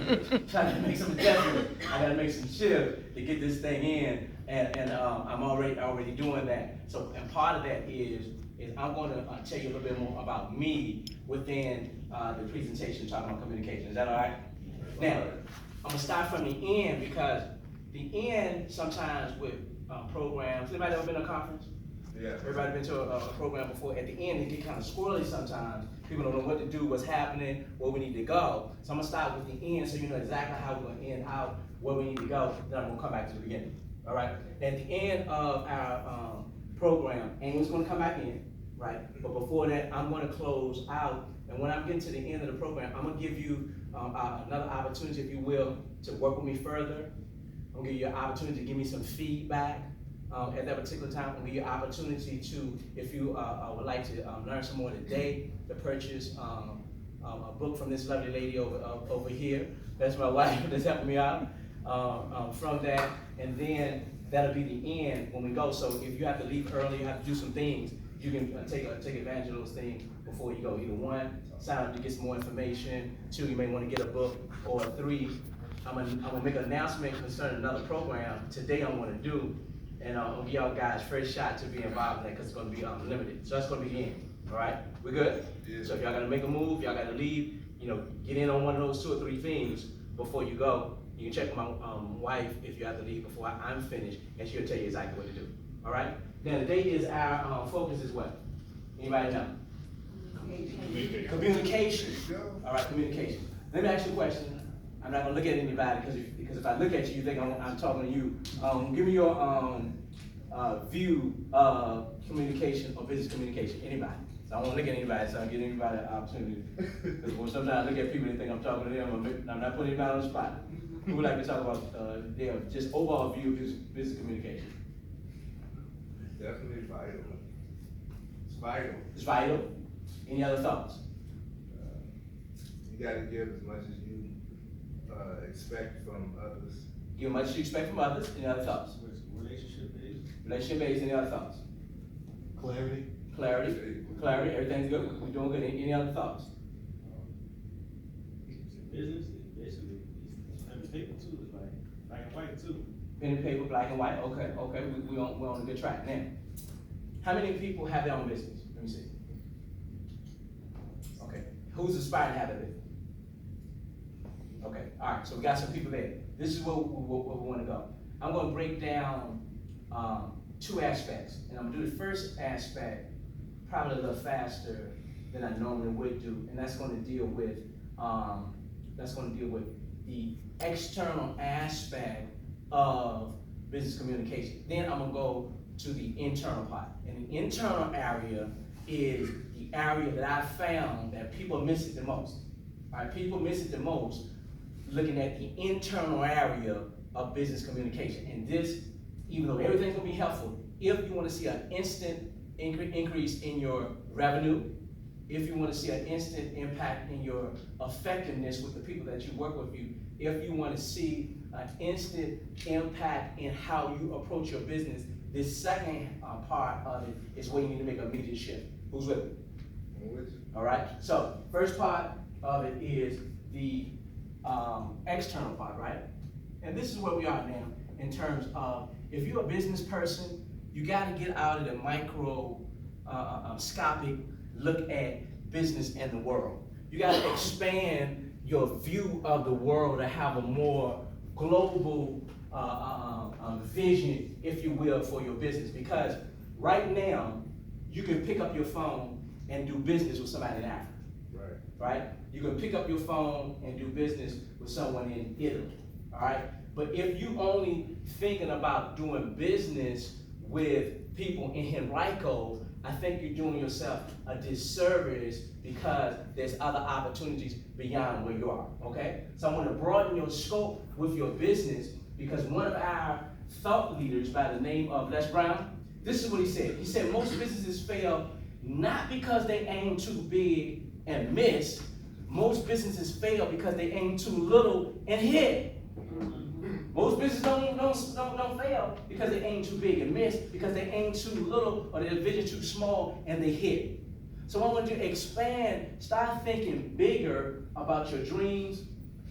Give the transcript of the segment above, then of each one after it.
trying to make some adjustments. I gotta make some shifts to get this thing in, and I'm already doing that. So, and part of that is I'm gonna tell you a little bit more about me within the presentation talking about communication. Is that all right? Now, I'm gonna start from the end because the end sometimes with programs. Anybody ever been to a conference? Yeah. Everybody been to a program before? At the end, it get kind of squirrely sometimes. People don't know what to do, what's happening, where we need to go. So I'm gonna start with the end so you know exactly how we're gonna end out, where we need to go. Then I'm gonna come back to the beginning. All right. At the end of our program, Amy's gonna come back in, right? But before that, I'm gonna close out. And when I'm getting to the end of the program, I'm gonna give you another opportunity, if you will, to work with me further. I'm gonna give you an opportunity to give me some feedback. At that particular time, I'm gonna give you an opportunity to, if you would like to learn some more today, to purchase a book from this lovely lady over here. That's my wife that's helping me out from that. And then that'll be the end when we go. So if you have to leave early, you have to do some things, you can take advantage of those things before you go. Either one, sign up to get some more information. Two, you may want to get a book. Or three, I'm gonna make an announcement concerning another program today I'm gonna do. And I'm gonna give y'all guys first shot to be involved in that because it's gonna be limited. So that's gonna be the end. All right, we good? Yeah. So if y'all gotta make a move, y'all gotta leave, get in on one of those 2 or 3 things before you go. You can check with my wife if you have to leave before I'm finished, and she'll tell you exactly what to do. All right? Now today is our focus is what? Anybody know? Communication. All right, communication. Let me ask you a question. I'm not gonna look at anybody because if I look at you, you think I'm talking to you. Give me your view of communication or business communication. Anybody? So I don't want to look at anybody, so I give anybody an opportunity. Because sometimes I look at people and think I'm talking to them. I'm not putting anybody on the spot. Who would like to talk about their just overall view of business communication? It's definitely vital. It's vital. It's vital. Any other thoughts? You got to give as much as you expect from others. Give much you expect from others. Any other thoughts? Relationship based. Relationship based. Any other thoughts? Clarity. Clarity. Everything's good. We're doing good. Any other thoughts? Business, basically, it's pen and paper too. It's like black and white too. Pen and paper, black and white. Okay. We're on a good track now. How many people have their own business? Let me see. Okay. Who's aspiring to have a business? Okay. All right. So we got some people there. This is where we want to go. I'm going to break down 2 aspects, and I'm going to do the first aspect probably a little faster than I normally would do, and that's going to deal with the external aspect of business communication. Then I'm going to go to the internal part, and the internal area is the area that I found that people miss it the most. All right, people miss it the most looking at the internal area of business communication, and this, even though everything's gonna be helpful, if you want to see an instant increase in your revenue, if you want to see an instant impact in your effectiveness with the people that you work with, if you want to see an instant impact in how you approach your business, this second part of it is where you need to make an immediate shift. Who's with me? All right. So first part of it is the external part, right? And this is where we are now in terms of if you're a business person, you got to get out of the microscopic look at business and the world. You got to expand your view of the world to have a more global vision, if you will, for your business. Because right now, you can pick up your phone and do business with somebody in Africa. Right? You can pick up your phone and do business with someone in Italy. All right? But if you only thinking about doing business with people in Henrico, I think you're doing yourself a disservice because there's other opportunities beyond where you are, okay? So I want to broaden your scope with your business because one of our thought leaders by the name of Les Brown, this is what he said. He said most businesses fail not because they aim too big and miss. Most businesses fail because they aim too little and hit. Most businesses don't fail because they aim too big and miss, because they aim too little or their vision too small and they hit. So I want you to expand, start thinking bigger about your dreams,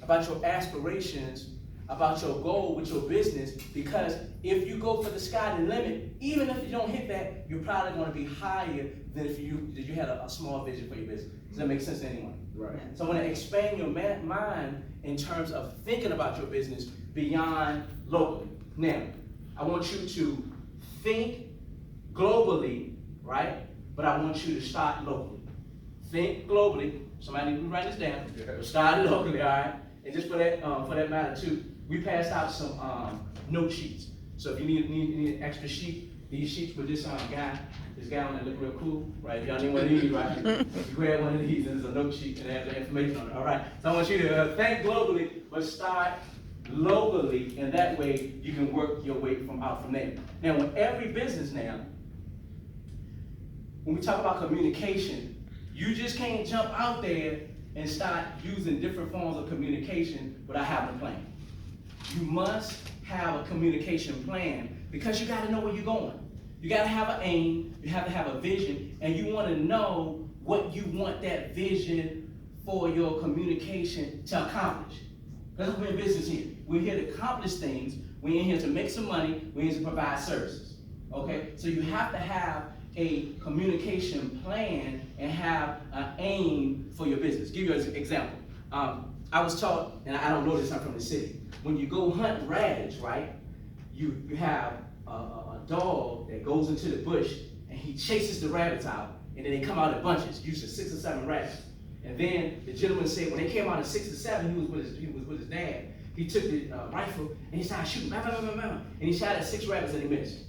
about your aspirations, about your goal with your business, because if you go for the sky the limit, even if you don't hit that, you're probably gonna be higher than if you had a small vision for your business. Does that make sense to anyone? Right. So I wanna expand your mind in terms of thinking about your business beyond locally. Now, I want you to think globally, right? But I want you to start locally. Think globally. Somebody need to write this down. Start locally, all right? And just for that matter too, we passed out some note sheets. So if you need an extra sheet, these sheets with this guy on there look real cool, right? If y'all need one of these, right? You grab one of these and there's a note sheet and it has the information on it, all right? So I want you to think globally, but start locally, and that way you can work your way out from there. Now, with every business now, when we talk about communication, you just can't jump out there and start using different forms of communication without having a plan. You must have a communication plan because you gotta know where you're going. You gotta have an aim, you have to have a vision, and you wanna know what you want that vision for your communication to accomplish. Because we're in business here. We're here to accomplish things. We're in here to make some money. We're in here to provide services. Okay? So you have to have a communication plan and have an aim for your business. Give you an example. I was taught, and I don't know this, I'm from the city. When you go hunt rabbits, right? You have a dog that goes into the bush and he chases the rabbits out, and then they come out in bunches, usually 6 or 7 rabbits. And then the gentleman said when they came out in 6 or 7, he was with his dad. He took the rifle and he started shooting, and he shot at 6 rabbits and he missed.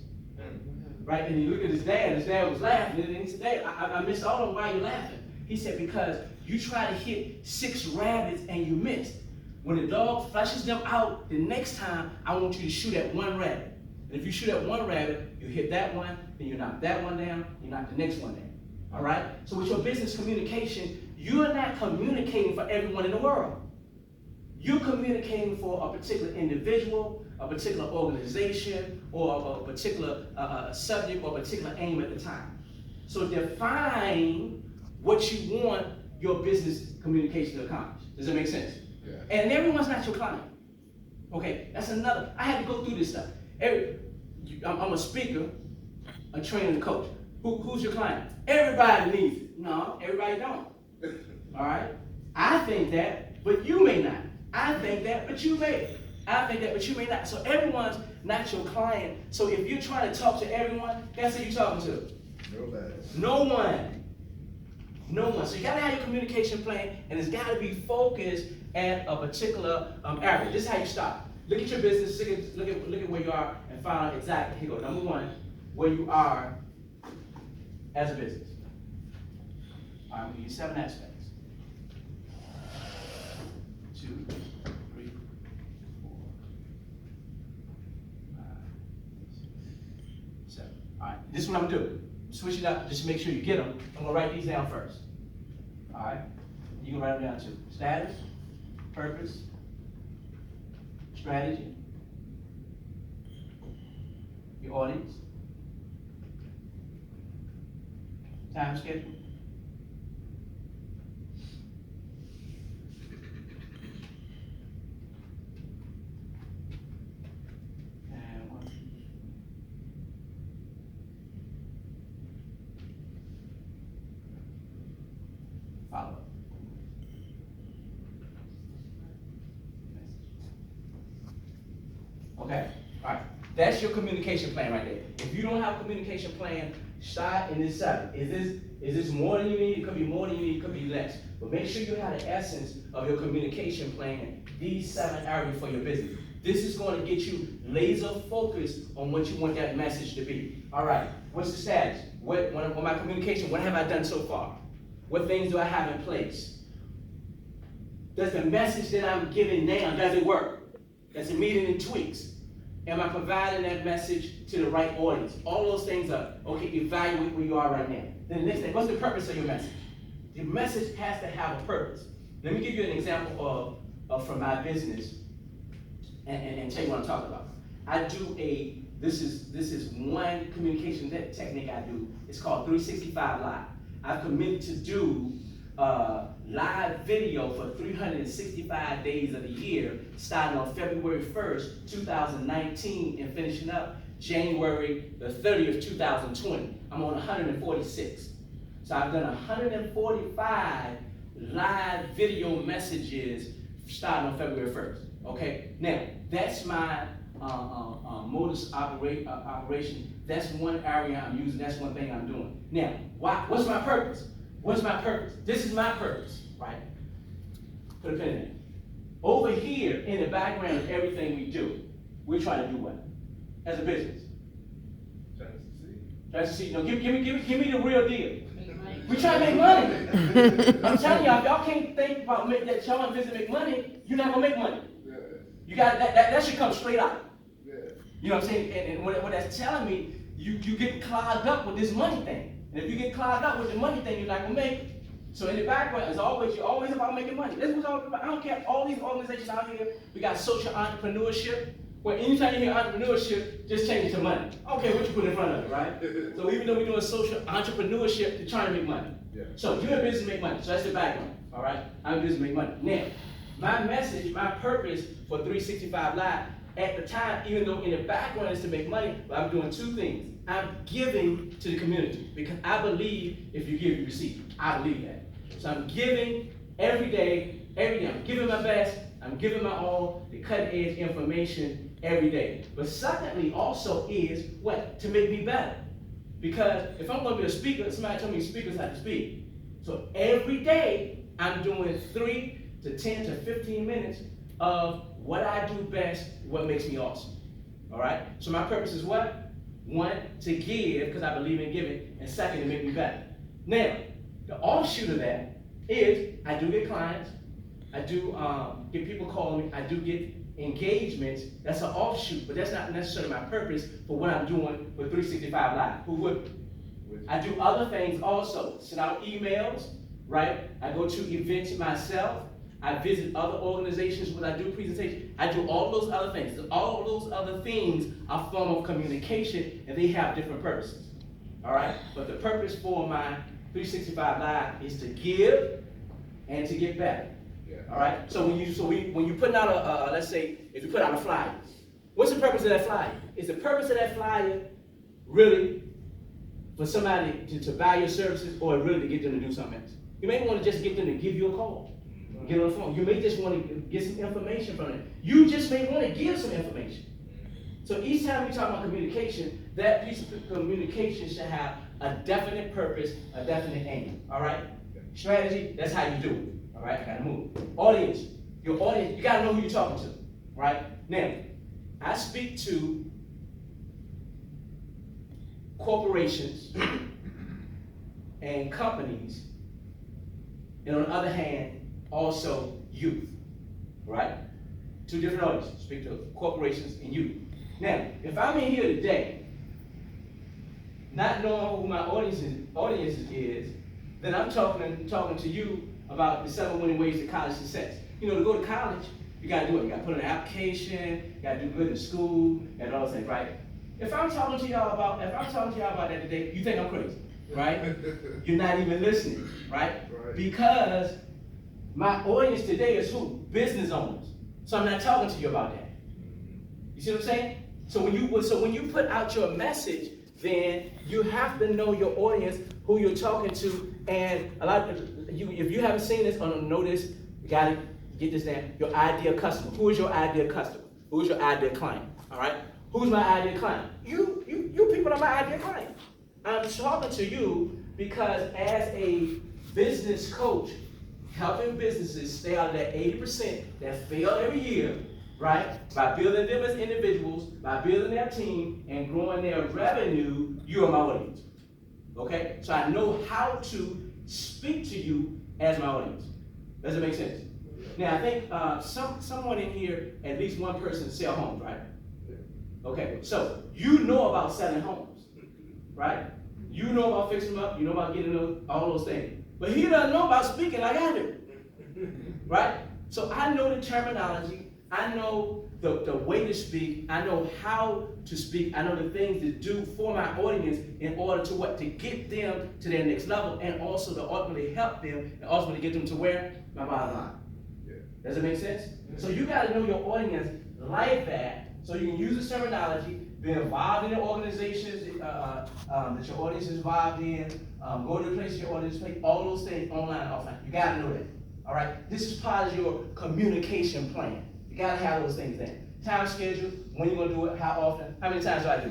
Right? And he looked at his dad was laughing, and he said, "Dad, I missed all of them. Why are you laughing?" He said, "Because you try to hit 6 rabbits and you missed. When the dog flushes them out, the next time I want you to shoot at 1 rabbit. And if you shoot at 1 rabbit, you hit that one, then you knock that one down, you knock the next one down. All right? So with your business communication, you're not communicating for everyone in the world. You're communicating for a particular individual, a particular organization, or a particular subject or a particular aim at the time. So define what you want your business communication to accomplish. Does that make sense? Yeah. And everyone's not your client. Okay, that's another. I had to go through this stuff. I'm a speaker, a trainer, and a coach. Who's your client? Everybody needs it. No, everybody don't. All right? I think that, but you may not. I think that, but you may. I think that, but you may not. So everyone's not your client. So if you're trying to talk to everyone, guess who you're talking to? Nobody. No one. No one. So you gotta have your communication plan, and it's gotta be focused at a particular area. This is how you start. Look at your business, look at where you are, and find out exactly. Here you go. Number 1, where you are as a business. All right, we give you 7 aspects. 2, 3, 4, 5, 6, 7. All right, this is what I'm gonna do. Switch it up, just make sure you get them. I'm gonna write these down first. All right, you can write them down too. Status, purpose, strategy, your audience, time schedule, and one. Follow up. Okay, all right. That's your communication plan right there. If you don't have a communication plan, start in this 7. Is this more than you need? It could be more than you need, it could be less. But make sure you have the essence of your communication plan, these 7 areas for your business. This is going to get you laser focused on what you want that message to be. All right, what's the status? What my communication, what have I done so far? What things do I have in place? Does the message that I'm giving now, does it work? Does it meet any tweaks? Am I providing that message to the right audience? All those things are, okay, evaluate where you are right now. Then the next thing, what's the purpose of your message? The message has to have a purpose. Let me give you an example of from my business and tell you what I'm talking about. I do this is one communication technique I do. It's called 365 Live. I've committed to do live video for 365 days of the year, starting on February 1st, 2019, and finishing up January the 30th, 2020. I'm on 146. So I've done 145 live video messages starting on February 1st. Okay, now that's my modus operation. That's one area I'm using. That's one thing I'm doing. Now, what's my purpose? What's my purpose? This is my purpose, right? Put a pin in it. Over here in the background of everything we do, we're trying to do what? As a business. Trying to succeed. Trying to see. No, give me the real deal. We try to make money. I'm telling y'all, if y'all can't think about that y'all want business to make money, you're not gonna make money. Yeah. You got that should come straight out. Yeah. You know what I'm saying? And what that's telling me, you get clogged up with this money thing. And if you get clogged up with the money thing, you're not gonna make it. So in the background, you're always about making money. This was all about. I don't care. All these organizations out here, we got social entrepreneurship. Where anytime you hear entrepreneurship, just change it to money. I don't care what you put in front of it, right? So even though we're doing social entrepreneurship, you're trying to make money. Yeah. So you're in business to make money. So that's the background. All right. I'm in business to make money. Now, my message, my purpose for 365 Live at the time, even though in the background is to make money, but I'm doing two things. I'm giving to the community because I believe if you give, you receive. I believe that. So I'm giving every day. I'm giving my best. I'm giving my all, the cutting edge information every day. But secondly, also is what? To make me better. Because if I'm going to be a speaker, somebody told me speakers have to speak. So every day, I'm doing 3 to 10 to 15 minutes of what I do best, what makes me awesome. All right? So my purpose is what? 1, to give, because I believe in giving, and 2, to make me better. Now, the offshoot of that is I do get clients. I do get people calling me. I do get engagements. That's an offshoot, but that's not necessarily my purpose for what I'm doing with 365 Live. Who would? I do other things also. Send out emails, right? I go to events myself. I visit other organizations when I do presentations. I do all those other things. All those other things are a form of communication, and they have different purposes. All right? But the purpose for my 365 Live is to give and to get better. Yeah. All right. So when you put out a let's say if you put out a flyer, what's the purpose of that flyer? Is the purpose of that flyer really for somebody to buy your services, or really to get them to do something else? You may want to just get them to give you a call, get on the phone. You may just want to get some information from them. You just may want to give some information. So each time we talk about communication, that piece of communication should have a definite purpose, a definite aim. All right. Strategy. That's how you do it. All right, I gotta move. Audience, your audience, you gotta know who you're talking to, right? Now, I speak to corporations and companies, and on the other hand, also youth, right? 2 different audiences. Speak to corporations and youth. Now, if I'm in here today, not knowing who my audience is, then I'm talking to you about the 7 winning ways to college success. You know, to go to college, you gotta do it. You gotta put in an application, you gotta do good in school, and all those things, right? If I'm talking to y'all about that today, you think I'm crazy, right? You're not even listening, right? Because my audience today is who? Business owners. So I'm not talking to you about that. You see what I'm saying? So when you put out your message, then you have to know your audience, who you're talking to, and a lot of if you haven't seen this or don't know this, you gotta get this down. Your ideal customer. Who is your ideal customer? Who is your ideal client? All right. Who's my ideal client? You people are my ideal client. I'm talking to you because as a business coach, helping businesses stay out of that 80% that fail every year, right? By building them as individuals, by building their team and growing their revenue, you are my audience. Okay? So I know how to speak to you as my audience. Does it make sense? Now I think someone in here, at least one person sell homes, right? Okay, so you know about selling homes, right? You know about fixing them up, you know about getting all those things. But he doesn't know about speaking like I do, right? So I know the terminology, I know the way to speak, I know how to speak, I know the things to do for my audience in order to what? To get them to their next level and also to ultimately help them and ultimately get them to where? My bottom line. Yeah. Does it make sense? So you gotta know your audience like that, so you can use the terminology, be involved in the organizations that your audience is involved in, go to the place your audience play, all those things online and offline. You gotta know that. All right? This is part of your communication plan. You gotta have those things there. Time schedule, when you're gonna do it, how often, how many times do I do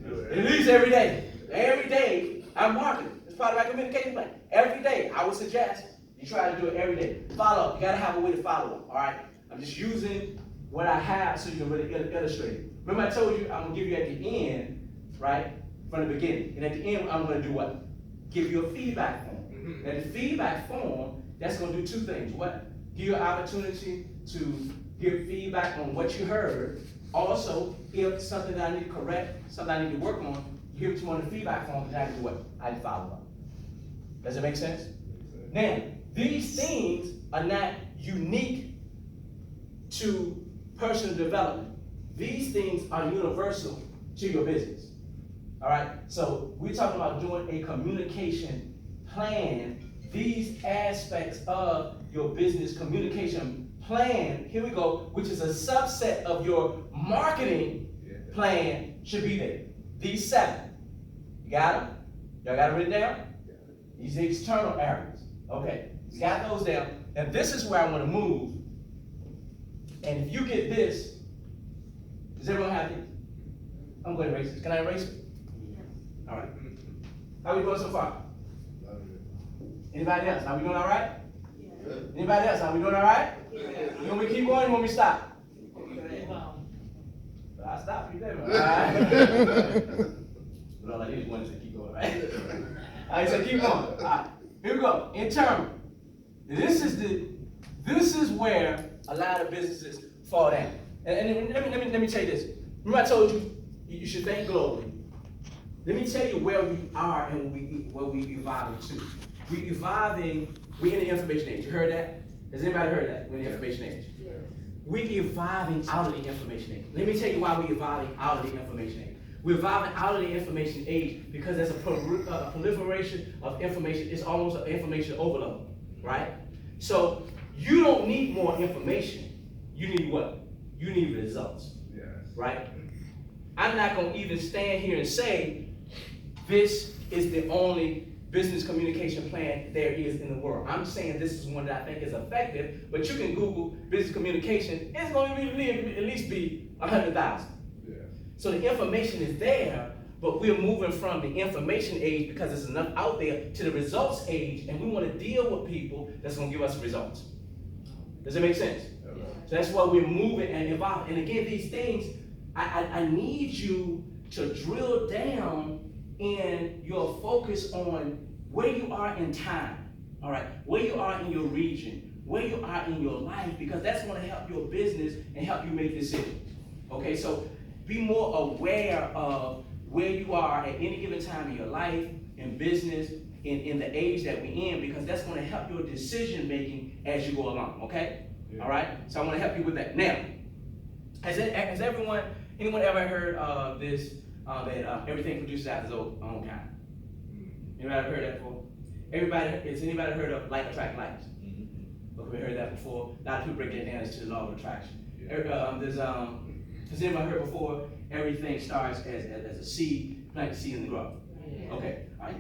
it? At least every day. Every day, I'm marketing. It's part of my communication plan. Every day, I would suggest you try to do it every day. Follow up. You gotta have a way to follow up. All right? I'm just using what I have so you can really illustrate it. Remember I told you I'm gonna give you at the end, right? From the beginning. And at the end, I'm gonna do what? Give you a feedback form. Mm-hmm. And the feedback form, that's gonna do two things. What? Give you an opportunity to give feedback on what you heard. Also, if something that I need to correct, something I need to work on, give it to me on the feedback form, and I can do what? I can follow up. Does it make sense? Now, these things are not unique to personal development. These things are universal to your business. All right? So we're talking about doing a communication plan. These aspects of your business communication plan, here we go, which is a subset of your marketing plan, should be there. These 7. You got them? Y'all got it written down? These external areas. Okay, you got those down. And this is where I want to move. And if you get this, does everyone have it? I'm going to erase this. Can I erase it? All right. How are we doing so far? Anybody else? Are we doing all right? Anybody else? Are we doing all right? You want me to keep going or you want me to stop? I'll stop you there. All right. But all I did was to keep going, right? All right, so keep going. All right, here we go. Internal. This is where a lot of businesses fall down. And let me tell you this. Remember I told you you should think globally. Let me tell you where we are and where we evolving to. We're in the information age. You heard that? Has anybody heard that? We're in the information age. Yeah. We're evolving out of the information age. Let me tell you why we're evolving out of the information age. We're evolving out of the information age because there's a proliferation of information. It's almost an information overload, right? So you don't need more information. You need what? You need results, yes. Right? I'm not going to even stand here and say this is the only business communication plan there is in the world. I'm saying this is one that I think is effective, but you can Google business communication. It's going to at least be 100,000. Yeah. So the information is there, but we're moving from the information age because there's enough out there to the results age, and we want to deal with people that's going to give us results. Does it make sense? Yeah. So that's why we're moving and evolving. And again, these things, I need you to drill down in your focus on where you are in time, all right? Where you are in your region, where you are in your life, because that's going to help your business and help you make decisions, okay? So be more aware of where you are at any given time in your life, in business, in the age that we're in, because that's going to help your decision making as you go along, okay? Yeah. All right? So I want to help you with that. Now, has anyone ever heard of this, that everything produces after its own kind? Anybody heard that before? Has anybody heard of like attract likes? Mm-hmm. Okay, we heard that before. A lot of people break that down as to the law of attraction. Yeah. Has anybody heard before? Everything starts as a seed, plant the seed and grow. Yeah. Okay, all right.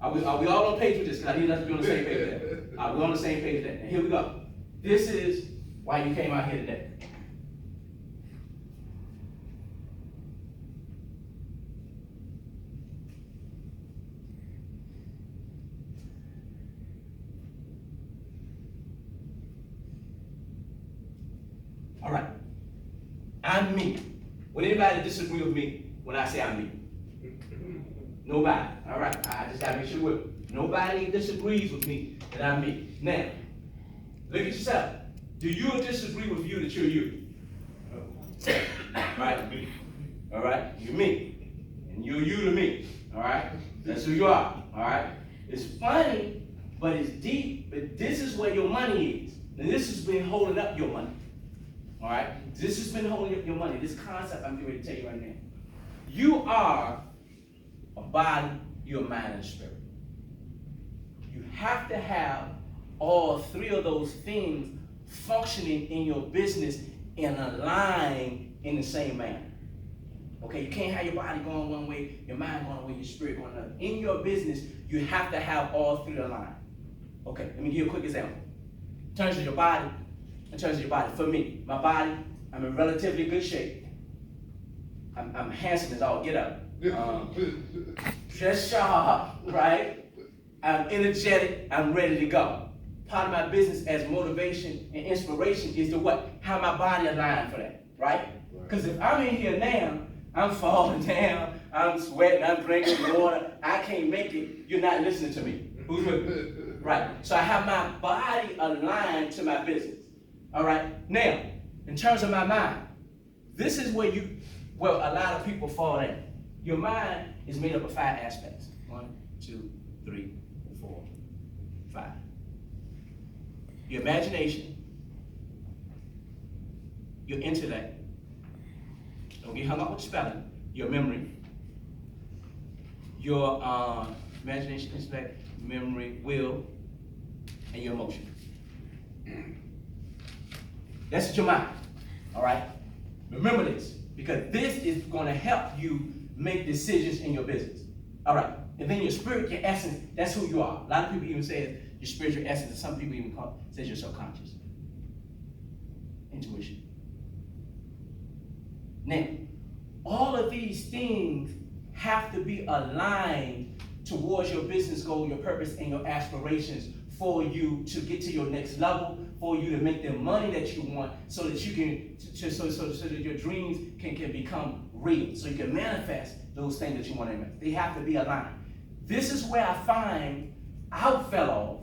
Are we all on page with this? Because I need us to be on the same page there. We're on the same page there. And here we go. This is why you came out here today. All right, I'm me. Would anybody disagree with me when I say I'm me? Nobody. All right, I just gotta make sure we're. Nobody disagrees with me that I'm me. Now, look at yourself. Do you disagree with you that you're you? Right? All right, you're me, and you're you to me. All right, that's who you are. All right, it's funny, but it's deep. But this is where your money is. Now this has been holding up your money. All right? This has been holding up your money. This concept I'm getting ready to tell you right now. You are a body, you're a mind, and a spirit. You have to have all three of those things functioning in your business and align in the same manner. Okay, you can't have your body going one way, your mind going one way, your spirit going another. In your business, you have to have all three aligned. Okay, let me give you a quick example. In terms of your body, for me, my body, I'm in relatively good shape. I'm handsome as all get up. Dressed sharp, right? I'm energetic, I'm ready to go. Part of my business as motivation and inspiration is to what? Have my body aligned for that, right? Because if I'm in here now, I'm falling down, I'm sweating, I'm drinking water, I can't make it, you're not listening to me. Who's with me? Right. So I have my body aligned to my business. All right. Now, in terms of my mind, this is where a lot of people fall in. Your mind is made up of 5 aspects. 1, 2, 3, 4, 5. Your imagination, your intellect, don't get hung up with spelling, your memory, your imagination, intellect, memory, will, and your emotion. That's your mind, all right? Remember this, because this is going to help you make decisions in your business, all right? And then your spirit, your essence, that's who you are. A lot of people even say your spiritual essence, and some people even say your subconscious. Intuition. Now, all of these things have to be aligned towards your business goal, your purpose, and your aspirations for you to get to your next level, for you to make the money that you want, so that you can, so that your dreams can become real, so you can manifest those things that you want to manifest. They have to be aligned. This is where I find I fell off.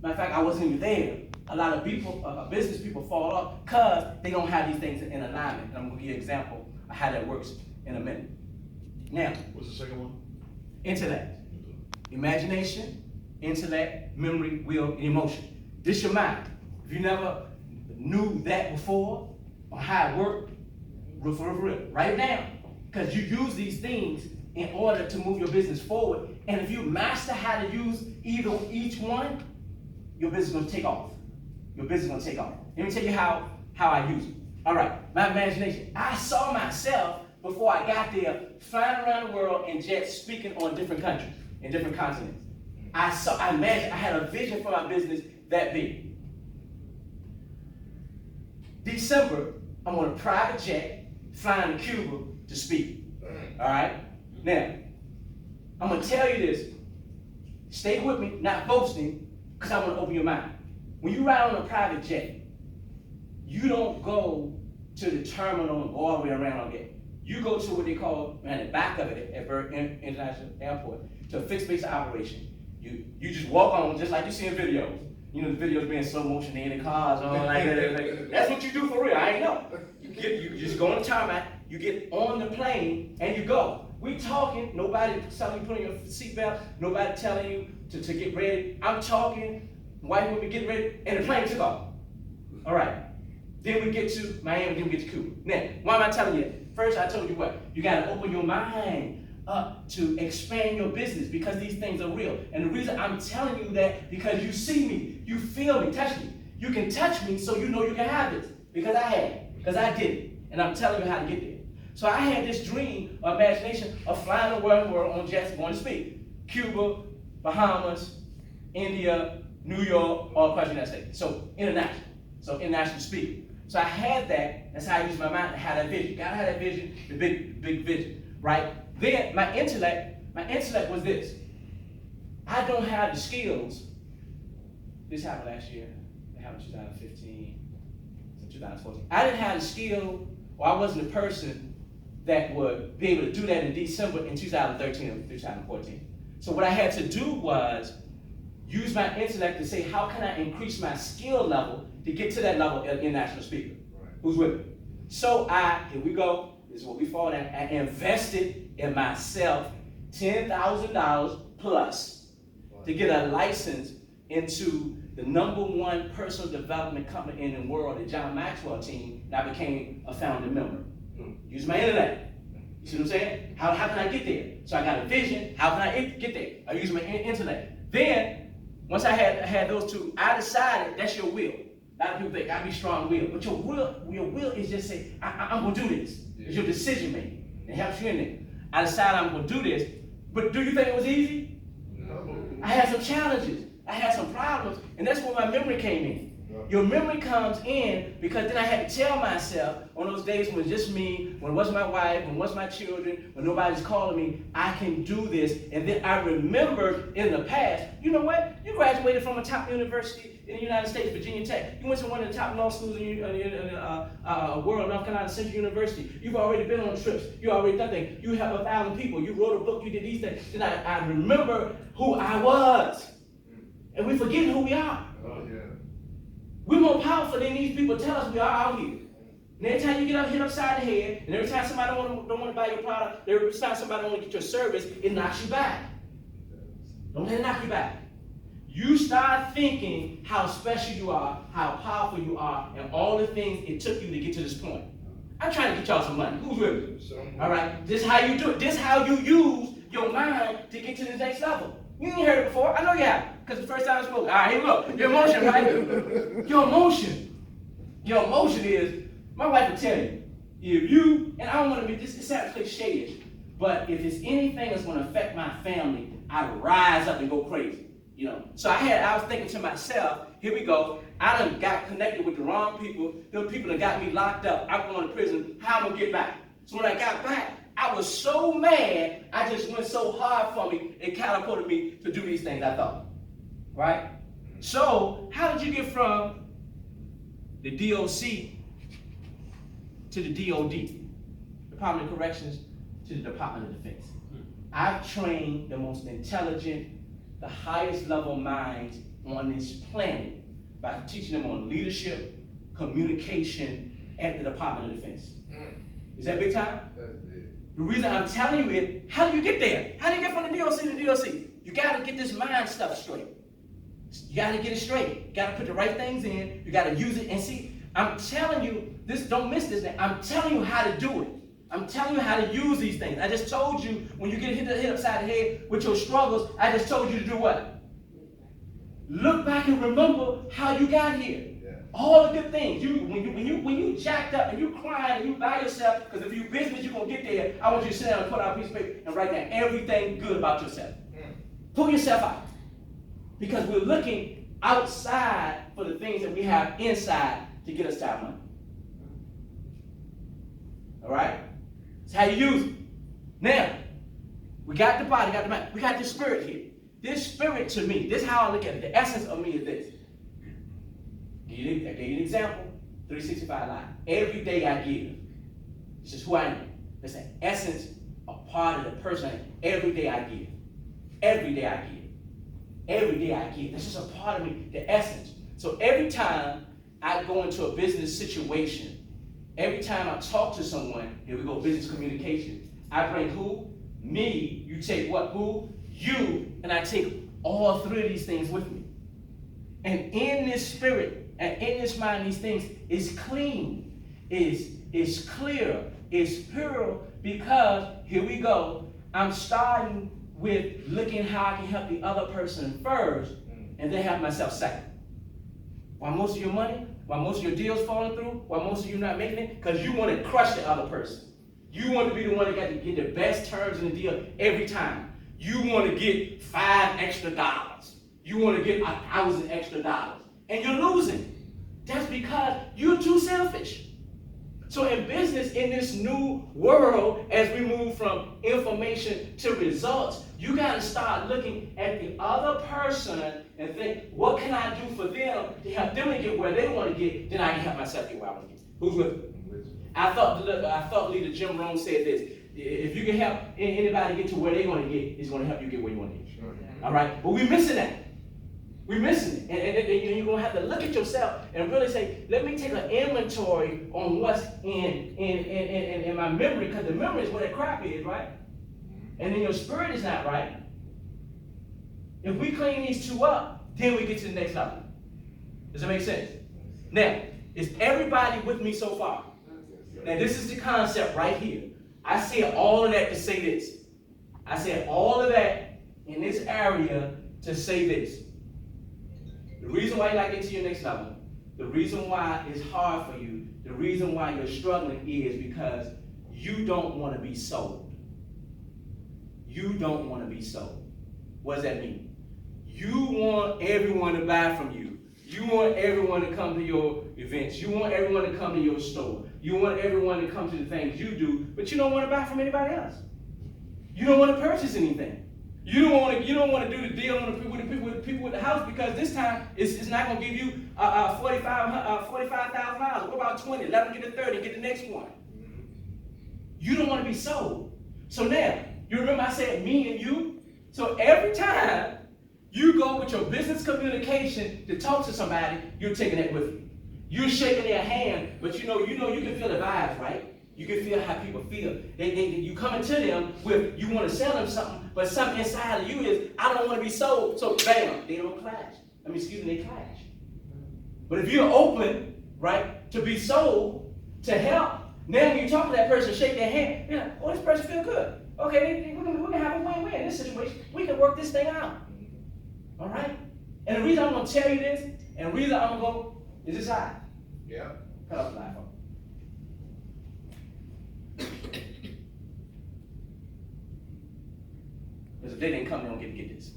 Matter of fact, I wasn't even there. A lot of people, business people fall off because they don't have these things in alignment. And I'm going to give you an example of how that works in a minute. Now, What's the second one? intellect, imagination, intellect, memory, will, and emotion. This your mind. If you never knew that before or how it worked, write it down. Because you use these things in order to move your business forward. And if you master how to use each one, your business is going to take off. Your business is going to take off. Let me tell you how I use it. All right, my imagination. I saw myself before I got there flying around the world in jets, speaking on different countries, in different continents. I imagined, I had a vision for my business that big. December, I'm on a private jet flying to Cuba to speak. All right? Now, I'm going to tell you this. Stay with me, not boasting, because I want to open your mind. When you ride on a private jet, you don't go to the terminal and go all the way around again. You go to what they call, the back of it at Byrd International Airport, to a fixed base operation. You just walk on, just like you see in videos. You know, the videos being slow motion, they in the cars, all like that. That's what you do for real, I ain't know. You just go on the tarmac, you get on the plane, and you go. We talking, nobody telling you put on your seatbelt, nobody telling you to get ready. I'm talking, white women get ready, and the plane took off. All right. Then we get to Miami, then we get to Cuba. Now, why am I telling you that? First, I told you what? You got to open your mind up to expand your business because these things are real. And the reason I'm telling you that, because you see me, you feel me, touch me. You can touch me so you know you can have this. Because I had it, because I did it. And I'm telling you how to get there. So I had this dream or imagination of flying the world on jets going to speak. Cuba, Bahamas, India, New York, all across the United States. So international. So international speaking. So I had that. That's how I use my mind to have that vision. You gotta have that vision, the big vision, right? Then my intellect was this. I don't have the skills. This happened last year. It happened in 2015, 2014. I didn't have the skill, or I wasn't the person that would be able to do that in December in 2013 or 2014. So what I had to do was use my intellect to say, how can I increase my skill level to get to that level of international speaker? Right. Who's with me? So here we go. This is what we fall at. I invested in myself $10,000 plus to get a license into the #1 personal development company in the world, the John Maxwell team, and I became a founding member. Use my intellect. You see what I'm saying? How can I get there? So I got a vision. How can I get there? I use my intellect. Then, once I had those two, I decided that's your will. A lot of people think I be strong-willed, but your will is just say, I'm gonna do this. It's your decision making. It helps you in there. I decided I'm gonna do this, but do you think it was easy? No. I had some challenges. I had some problems, and that's where my memory came in. Your memory comes in because then I had to tell myself on those days when it was just me, when it wasn't my wife, when it wasn't my children, when nobody's calling me, I can do this. And then I remembered in the past, you know what? You graduated from a top university in the United States, Virginia Tech. You went to one of the top law schools in the world, North Carolina Central University. You've already been on trips. You already done things. You have 1,000 people. You wrote a book. You did these things. Then I remember who I was. And we forget who we are. Oh, yeah. We're more powerful than these people tell us we are out here. And every time you get hit upside the head, and every time somebody don't want to buy your product, every time somebody don't want to get your service, it knocks you back. Don't let it knock you back. You start thinking how special you are, how powerful you are, and all the things it took you to get to this point. I'm trying to get y'all some money. Who's with me? All right? This is how you do it. This is how you use your mind to get to the next level. You ain't heard it before. I know you have. Because the first time I spoke. All right, here we go. Your emotion, right? Your emotion. Your emotion is, my wife will tell you, if you, and I don't want to be, this sounds cliche-ish, but if it's anything that's going to affect my family, I'd rise up and go crazy. You know. So I was thinking to myself, here we go. I done got connected with the wrong people. Those people that got me locked up. I'm going to prison. How am I going to get back? So when I got back, I was so mad, I just went so hard for me, it catapulted me to do these things I thought. Right? So, how did you get from the DOC to the DOD, Department of Corrections, to the Department of Defense? I've trained the most intelligent, the highest level minds on this planet by teaching them on leadership, communication at the Department of Defense. Is that big time? That's big. The reason I'm telling you is, how do you get there? How do you get from the DOC to the DOC? You gotta get this mind stuff straight. You gotta get it straight. You gotta put the right things in. You gotta use it. And see, I'm telling you, don't miss this thing. I'm telling you how to do it. I'm telling you how to use these things. I just told you, when you get hit upside the head with your struggles, I just told you to do what? Look back and remember how you got here. Yeah. All the good things. When you jacked up and you crying and you by yourself, because if you business, you're gonna get there. I want you to sit down and put out a piece of paper and write down everything good about yourself. Pull yourself out. Because we're looking outside for the things that we have inside to get us to our money. All right? That's how you use it. Now, we got the body, got the mind. We got the spirit here. This spirit to me, this is how I look at it. The essence of me is this. I gave you an example. 365 Live. Every day I give. It's just who I am. That's the essence, a part of the person. Every day I give. Every day I give. Every day I give. That's just a part of me, the essence. So every time I go into a business situation, every time I talk to someone, here we go, business communication, I bring who? Me. You take what? Who? You. And I take all three of these things with me. And in this spirit and in this mind, these things is clean, is clear, is pure, because here we go. I'm starting with looking how I can help the other person first, and then help myself second. Why most of your money, why most of your deals falling through, why most of you not making it? Because you want to crush the other person. You want to be the one that got to get the best terms in the deal every time. You want to get $5 extra. You want to get $1,000 extra. And you're losing. That's because you're too selfish. So in business, in this new world, as we move from information to results, you got to start looking at the other person and think, what can I do for them to help them to get where they want to get, then I can help myself get where I want to get. Who's with me? I thought leader Jim Rohn said this. If you can help anybody get to where they want to get, it's going to help you get where you want to get. Sure. All right? But we're missing that. We're missing it. And you're going to have to look at yourself and really say, let me take an inventory on what's in my memory, because the memory is where the crap is, right? And then your spirit is not right. If we clean these two up, then we get to the next level. Does that make sense? Now, is everybody with me so far? Now, this is the concept right here. I said all of that to say this. I said all of that in this area to say this. The reason why you like to get to your next level, the reason why it's hard for you, the reason why you're struggling is because you don't want to be sold. You don't want to be sold. What does that mean? You want everyone to buy from you. You want everyone to come to your events. You want everyone to come to your store. You want everyone to come to the things you do, but you don't want to buy from anybody else. You don't want to purchase anything. You don't want to do the deal with the people with the house because this time it's not going to give you 45,000 miles. What about 20? Let them get the 30 and get the next one. You don't want to be sold. So now, you remember I said me and you? So every time you go with your business communication to talk to somebody, you're taking that with you. You're shaking their hand, but you can feel the vibes, right? You can feel how people feel. You coming to them with, you want to sell them something, but something inside of you is, I don't want to be sold. So bam, they don't clash. They clash. But if you're open, right, to be sold, to help, now when you talk to that person, shake their hand, you're like, oh, this person feel good. Okay, we can have a win-win in this situation. We can work this thing out. All right? And the reason I'm going to tell you this, and the reason I'm going to go, is this side. Yeah. Cut off the iPhone. Because if they didn't come, they don't get to get this.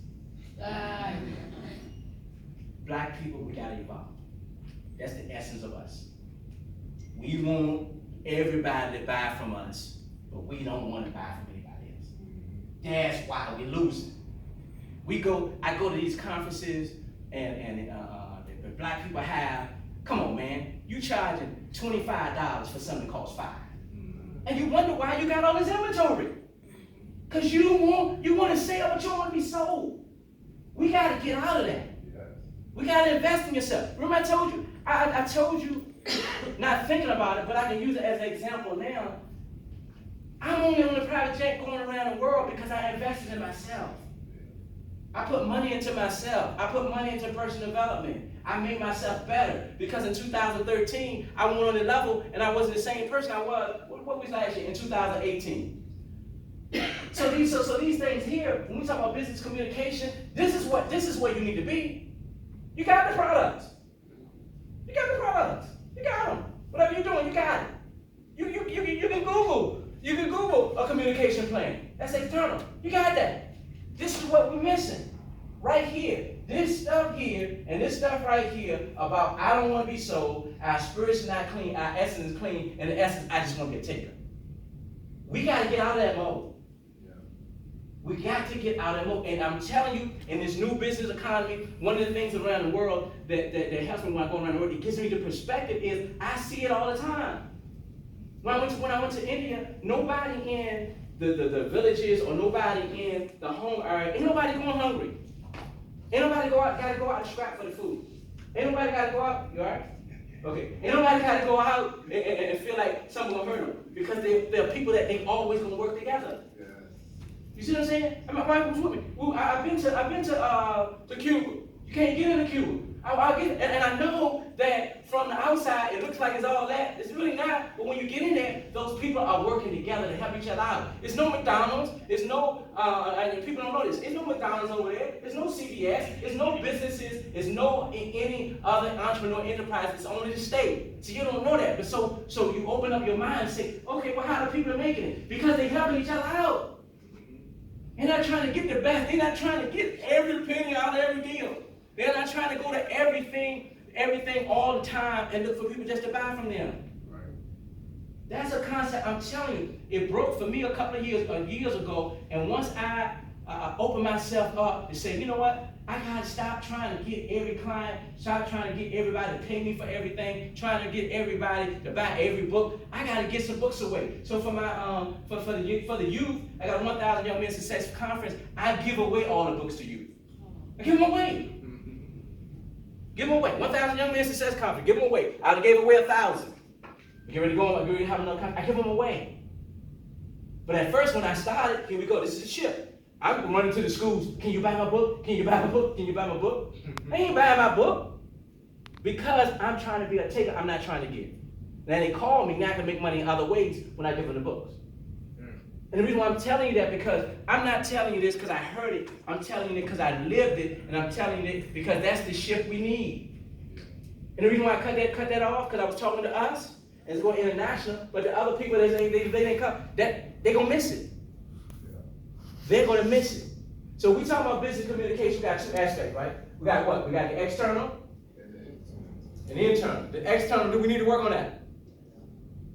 Black people, we gotta evolve. That's the essence of us. We want everybody to buy from us, but we don't want to buy from anybody else. That's why we're losing. I go to these conferences, and the black people have, come on, man, you charging $25 for something that costs $5. And you wonder why you got all this inventory. Because you want to sell, but you don't want to be sold. We got to get out of that. We got to invest in yourself. Remember I told you, I told you, not thinking about it, but I can use it as an example now. I'm only on a private jet going around the world because I invested in myself. I put money into myself. I put money into personal development. I made myself better because in 2013, I went on the level and I wasn't the same person I was, what was last year, in 2018. So these things here, when we talk about business communication, this is where you need to be. You got the products. You got the products. You got them. Whatever you're doing, you got it. You can Google. You can Google a communication plan. That's external. You got that. This is what we're missing. Right here. This stuff here and this stuff right here about I don't want to be sold, our spirit's not clean, our essence is clean, and the essence, I just want to be a taker. We got to get out of that mode. We got to get out of that mode. And I'm telling you, in this new business economy, one of the things around the world that helps me when I go around the world, it gives me the perspective is I see it all the time. When I went to India, nobody in the villages or nobody in the home area, ain't nobody going hungry. Ain't nobody gotta go out and scrap for the food. Ain't nobody gotta go out, you all right? Okay. Ain't nobody gotta go out and feel like someone gonna hurt them because they're people that they always gonna work together. You see what I'm saying? And my wife was with me. I've been to Cuba. You can't get into Cuba. I'll get it. And I know that from the outside, it looks like it's all that. It's really not. But when you get in there, those people are working together to help each other out. It's no McDonald's. It's no, and people don't know this. It's no McDonald's over there. It's no CVS. It's no businesses. It's no any other entrepreneur enterprise. It's only the state. So you don't know that. But so you open up your mind and say, okay, well, how are people making it? Because they're helping each other out. They're not trying to get the best. They're not trying to get every penny out of every deal. They're not trying to go to everything all the time and look for people just to buy from them. Right. That's a concept, I'm telling you, it broke for me a couple of years ago, and once I opened myself up and said, you know what, I gotta stop trying to get every client, stop trying to get everybody to pay me for everything, trying to get everybody to buy every book. I gotta get some books away. So for my for the youth, I got a 1,000 Young Men Success Conference. I give away all the books to youth. I give them away. Give them away. 1,000 Young Men Success Conference. Give them away. I gave away 1,000. Get ready to go. Get ready to have another conference. I give them away. But at first, when I started, here we go. This is a ship. I'm running to the schools. Can you buy my book? Can you buy my book? Can you buy my book? I ain't buying my book. Because I'm trying to be a taker, I'm not trying to give. Now they call me, now I can make money in other ways when I give them the books. And the reason why I'm telling you that, because I'm not telling you this because I heard it, I'm telling you it because I lived it, and I'm telling you it because that's the shift we need. And the reason why I cut that off, because I was talking to us, and it's going international, but the other people, they didn't come, they're going to miss it. They're going to miss it. So we talk about business communication, we got two aspects, right? We got what? We got the external and the internal. The external, do we need to work on that?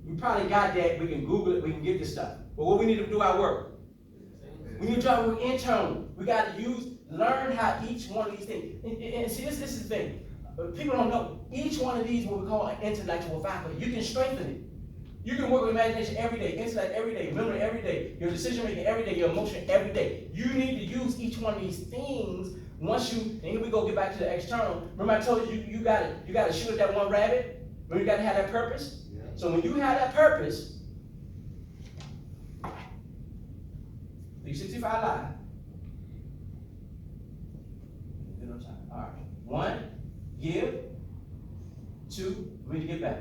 We probably got that, we can Google it, we can get this stuff. But what we need to do our work. We need to do our work internal. We got to learn how each one of these things, and see, this is the thing. People don't know. Each one of these, what we call an intellectual faculty, you can strengthen it. You can work with imagination every day, intellect every day, memory every day, your decision making every day, your emotion every day. You need to use each one of these things once you, and here we go, get back to the external. Remember I told you, you got to shoot at that one rabbit? Remember you got to have that purpose? Yeah. So when you have that purpose, 365 Live. All right. 1, give. 2, we need to get back.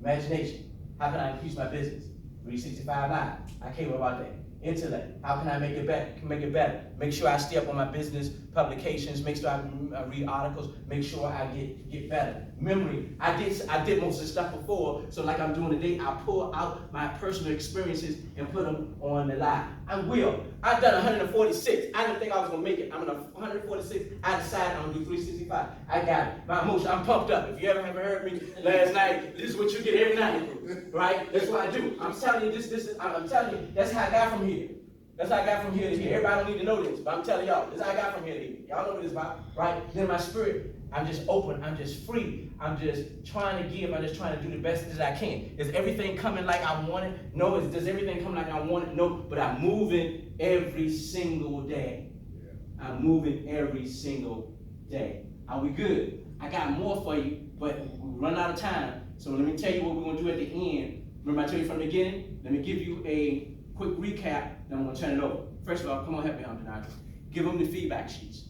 Imagination. How can I increase my business? 365 Live. I came about that. Intellect. How can I make it better? Make sure I stay up on my business publications. Make sure I read articles. Make sure I get better. Memory. I did most of the stuff before. So like I'm doing today, I pull out my personal experiences and put them on the line. I will. I've done 146. I didn't think I was gonna make it. I'm on 146. I decided I'm gonna do 365. I got it. My emotion. I'm pumped up. If you ever haven't heard me last night, this is what you get every night, right? That's what I do. I'm telling you this. I'm telling you that's how I got from here. That's how I got from here to here. Everybody don't need to know this, but I'm telling y'all, this is how I got from here to here. Y'all know what this is about, right? Then my spirit, I'm just open, I'm just free. I'm just trying to give, I'm just trying to do the best that I can. Is everything coming like I want it? No. Does everything come like I want it? No. But I'm moving every single day. I'm moving every single day. Are we good? I got more for you, but we run out of time. So let me tell you what we're going to do at the end. Remember I told you from the beginning? Let me give you a quick recap, then I'm going to turn it over. First of all, come on, help me out, Denardra. Give them the feedback sheets.